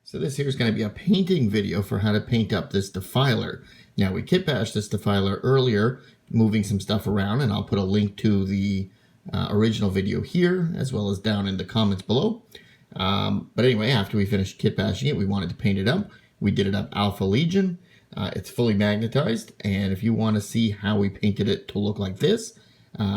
So this here is going to be a painting video for how to paint up this Defiler. Now we kit bashed this Defiler earlier, moving some stuff around, and I'll put a link to the original video here, as well as down in the comments below. But anyway, after we finished kit bashing it, we wanted to paint it up. We did it up Alpha Legion. It's fully magnetized, and if you want to see how we painted it to look like this,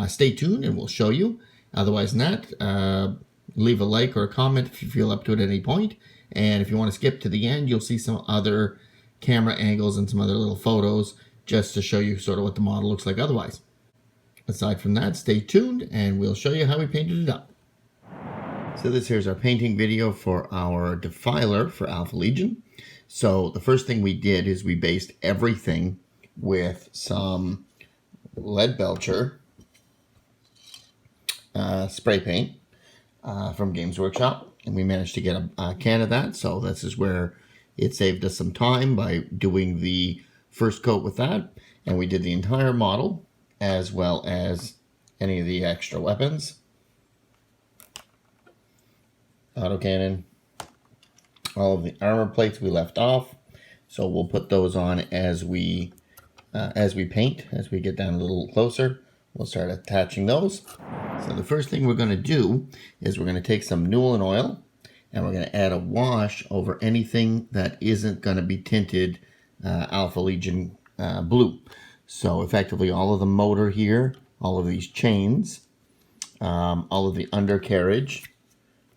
stay tuned and we'll show you. Otherwise than that, leave a like or a comment if you feel up to it at any point. And if you want to skip to the end, you'll see some other camera angles and some other little photos just to show you sort of what the model looks like otherwise. Aside from that, stay tuned and we'll show you how we painted it up. So this here's our painting video for our Defiler for Alpha Legion. So the first thing we did is we based everything with some Leadbelcher spray paint from Games Workshop, and we managed to get a can of that. So this is where it saved us some time by doing the first coat with that, and we did the entire model as well as any of the extra weapons, autocannon, all of the armor plates we left off. So we'll put those on as we paint. As we get down a little closer, we'll start attaching those. So the first thing we're going to do is we're going to take some Nuln oil and we're going to add a wash over anything that isn't going to be tinted Alpha Legion blue. So effectively all of the motor here, all of these chains, all of the undercarriage,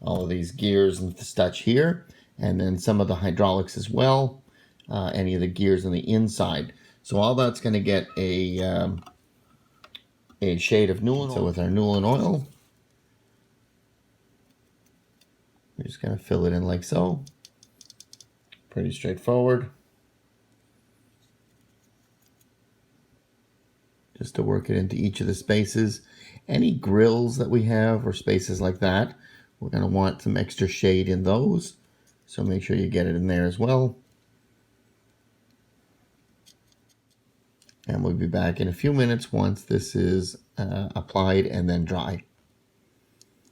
all of these gears and such here, and then some of the hydraulics as well, any of the gears on the inside. So all that's going to get a shade of Nuln. So with our Nuln oil, we're just going to fill it in like so. Pretty straightforward. Just to work it into each of the spaces. Any grills that we have or spaces like that, we're going to want some extra shade in those. So make sure you get it in there as well. And we'll be back in a few minutes once this is applied and then dry.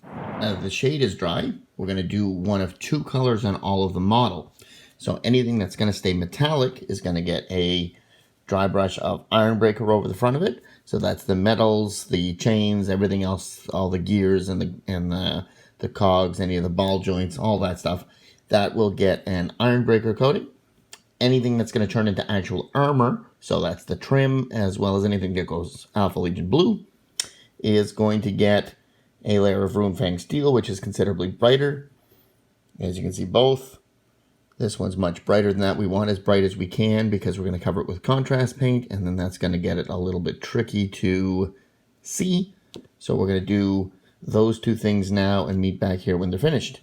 Now that the shade is dry, we're going to do one of two colors on all of the model. So anything that's going to stay metallic is going to get a dry brush of Ironbreaker over the front of it. So that's the metals, the chains, everything else, all the gears and the cogs, any of the ball joints, all that stuff. That will get an Ironbreaker coating. Anything that's going to turn into actual armor, so that's the trim as well as anything that goes Alpha Legion blue, is going to get a layer of Runefang steel, which is considerably brighter. As you can see, both. This one's much brighter than that. We want as bright as we can because we're going to cover it with contrast paint, and then that's going to get it a little bit tricky to see. So we're going to do those two things now and meet back here when they're finished.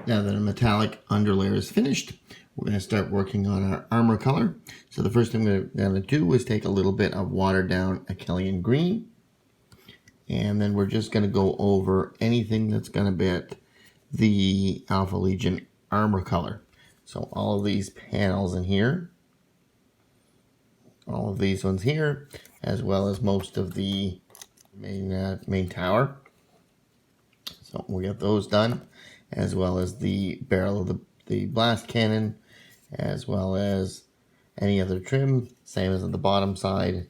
Now that a metallic underlayer is finished, we're going to start working on our armor color. So the first thing we're going to do is take a little bit of watered down Akhelian green. And then we're just going to go over anything that's going to be the Alpha Legion armor color. So all of these panels in here, all of these ones here, as well as most of the main tower. So we'll get those done, as well as the barrel of the blast cannon, as well as any other trim, same as on the bottom side.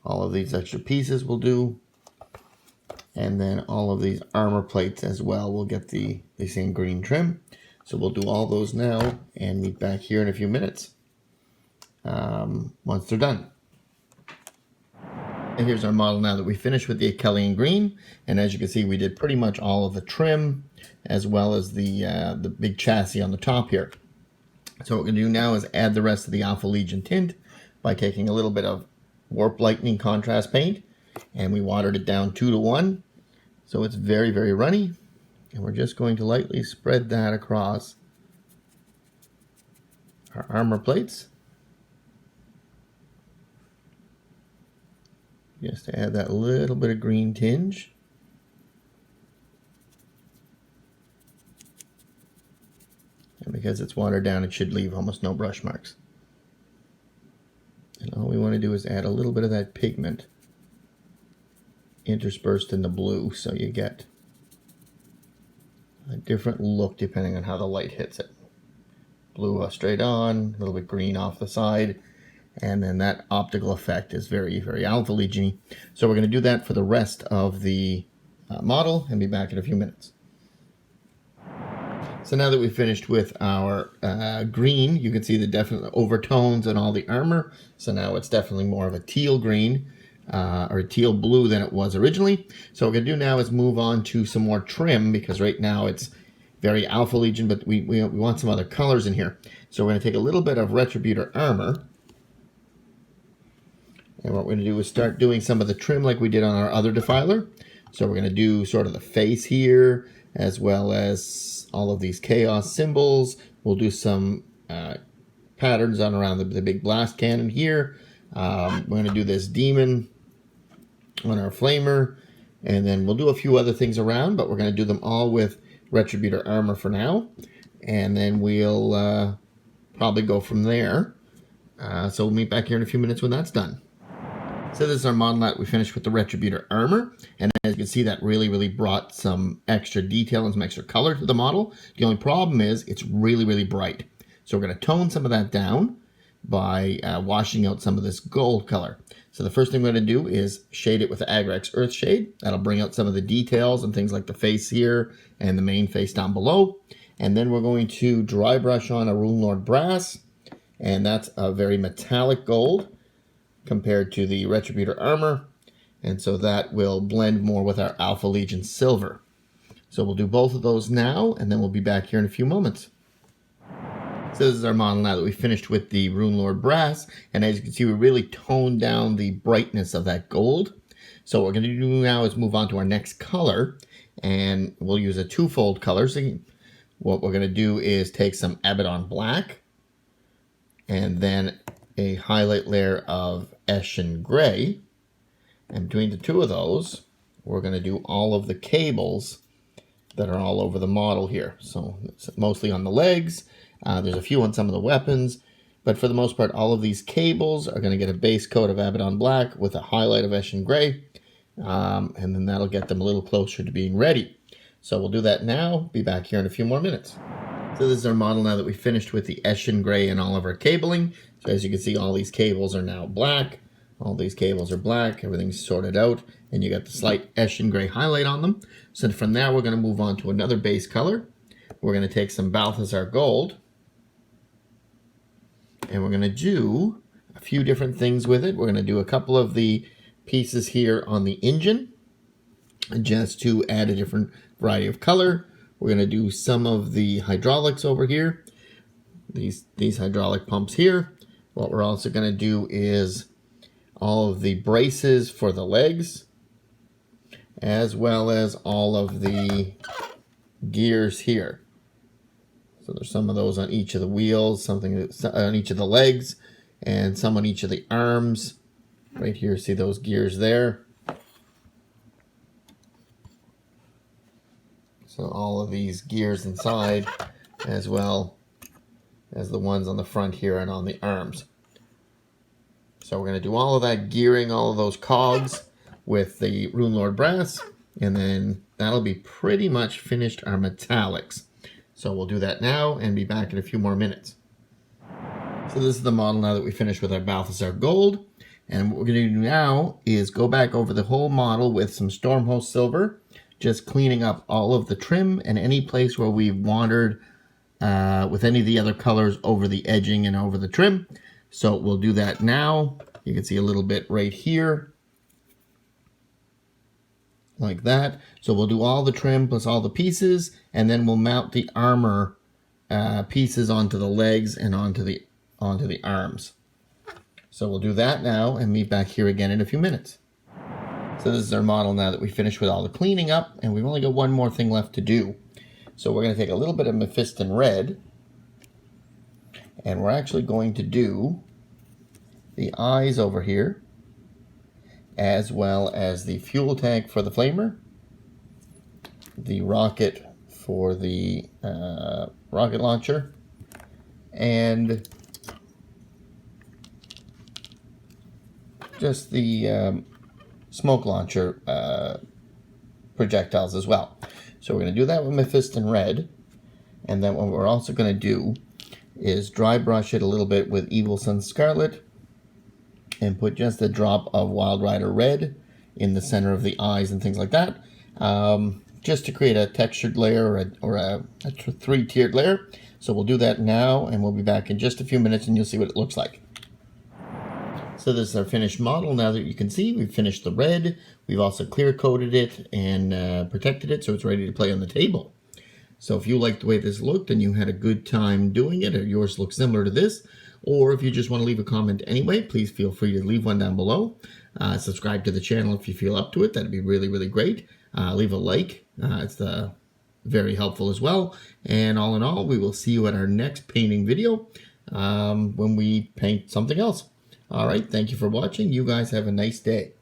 All of these extra pieces will do. And then all of these armor plates as well will get the same green trim. So we'll do all those now and meet back here in a few minutes once they're done. And here's our model now that we finished with the Akhelian green. And as you can see, we did pretty much all of the trim as well as the big chassis on the top here. So what we're going to do now is add the rest of the Alpha Legion tint by taking a little bit of Warp Lightning contrast paint, and we watered it down 2:1. So it's very, very runny. And we're just going to lightly spread that across our armor plates. Just to add that little bit of green tinge. And because it's watered down, it should leave almost no brush marks. And all we want to do is add a little bit of that pigment interspersed in the blue, so you get a different look depending on how the light hits it. Blue straight on, a little bit green off the side, and then that optical effect is very, very Alpha Legion-y. So we're going to do that for the rest of the model and be back in a few minutes. So now that we've finished with our green, you can see the definite overtones and all the armor. So now it's definitely more of a teal green or a teal blue than it was originally. So what we're going to do now is move on to some more trim, because right now it's very Alpha Legion, but we want some other colors in here. So we're going to take a little bit of Retributor armor. And what we're going to do is start doing some of the trim like we did on our other Defiler. So we're going to do sort of the face here, as well as all of these chaos symbols. We'll do some patterns on around the big blast cannon here. We're going to do this demon on our flamer. And then we'll do a few other things around, but we're going to do them all with Retributor armor for now. And then we'll probably go from there. So we'll meet back here in a few minutes when that's done. So this is our model that we finished with the Retributor armor, and as you can see, that really brought some extra detail and some extra color to the model. The only problem is it's really bright. So we're going to tone some of that down by washing out some of this gold color. So the first thing we're going to do is shade it with the Agrax Earthshade. That'll bring out some of the details and things like the face here and the main face down below. And then we're going to dry brush on a Runelord brass, and that's a very metallic gold compared to the Retributor armor, and so that will blend more with our Alpha Legion silver. So we'll do both of those now, and then we'll be back here in a few moments. So this is our model now that we finished with the Runelord brass, and as you can see, we really toned down the brightness of that gold. So what we're going to do now is move on to our next color, and we'll use a twofold color. So what we're going to do is take some Abaddon black, and then a highlight layer of Eshen gray, and between the two of those we're going to do all of the cables that are all over the model here. So it's mostly on the legs, there's a few on some of the weapons, but for the most part all of these cables are going to get a base coat of Abaddon black with a highlight of Eshen gray, and then that'll get them a little closer to being ready. So we'll do that now, be back here in a few more minutes. So this is our model now that we finished with the Eshen gray and all of our cabling. So as you can see, all these cables are now black. All these cables are black. Everything's sorted out. And you got the slight Eshen gray highlight on them. So from there, we're going to move on to another base color. We're going to take some Balthazar gold. And we're going to do a few different things with it. We're going to do a couple of the pieces here on the engine, just to add a different variety of color. We're going to do some of the hydraulics over here, these hydraulic pumps here. What we're also going to do is all of the braces for the legs, as well as all of the gears here. So there's some of those on each of the wheels, something on each of the legs, and some on each of the arms. Right here, see those gears there. So all of these gears inside, as well as the ones on the front here and on the arms. So we're going to do all of that gearing, all of those cogs with the Runelord brass, and then that'll be pretty much finished our metallics. So we'll do that now and be back in a few more minutes. So this is the model now that we finished with our Balthazar gold. And what we're going to do now is go back over the whole model with some Stormhost silver, just cleaning up all of the trim and any place where we've wandered with any of the other colors over the edging and over the trim. So we'll do that now. You can see a little bit right here, like that. So we'll do all the trim plus all the pieces, and then we'll mount the armor pieces onto the legs and onto the arms. So we'll do that now and meet back here again in a few minutes. So this is our model now that we finished with all the cleaning up, and we've only got one more thing left to do. So we're going to take a little bit of Mephiston red, and we're actually going to do the eyes over here, as well as the fuel tank for the flamer, the rocket for the rocket launcher, and just the smoke launcher projectiles as well. So we're going to do that with Mephiston red. And then what we're also going to do is dry brush it a little bit with Evil Sunz Scarlet and put just a drop of Wild Rider red in the center of the eyes and things like that, just to create a textured layer or a three-tiered layer. So we'll do that now, and we'll be back in just a few minutes, and you'll see what it looks like. So this is our finished model. Now that you can see, we've finished the red. We've also clear-coated it and protected it, so it's ready to play on the table. So if you liked the way this looked and you had a good time doing it, or yours looks similar to this, or if you just want to leave a comment anyway, please feel free to leave one down below. Subscribe to the channel if you feel up to it. That'd be really, really great. Leave a like. It's very helpful as well. And all in all, we will see you at our next painting video when we paint something else. All right, thank you for watching. You guys have a nice day.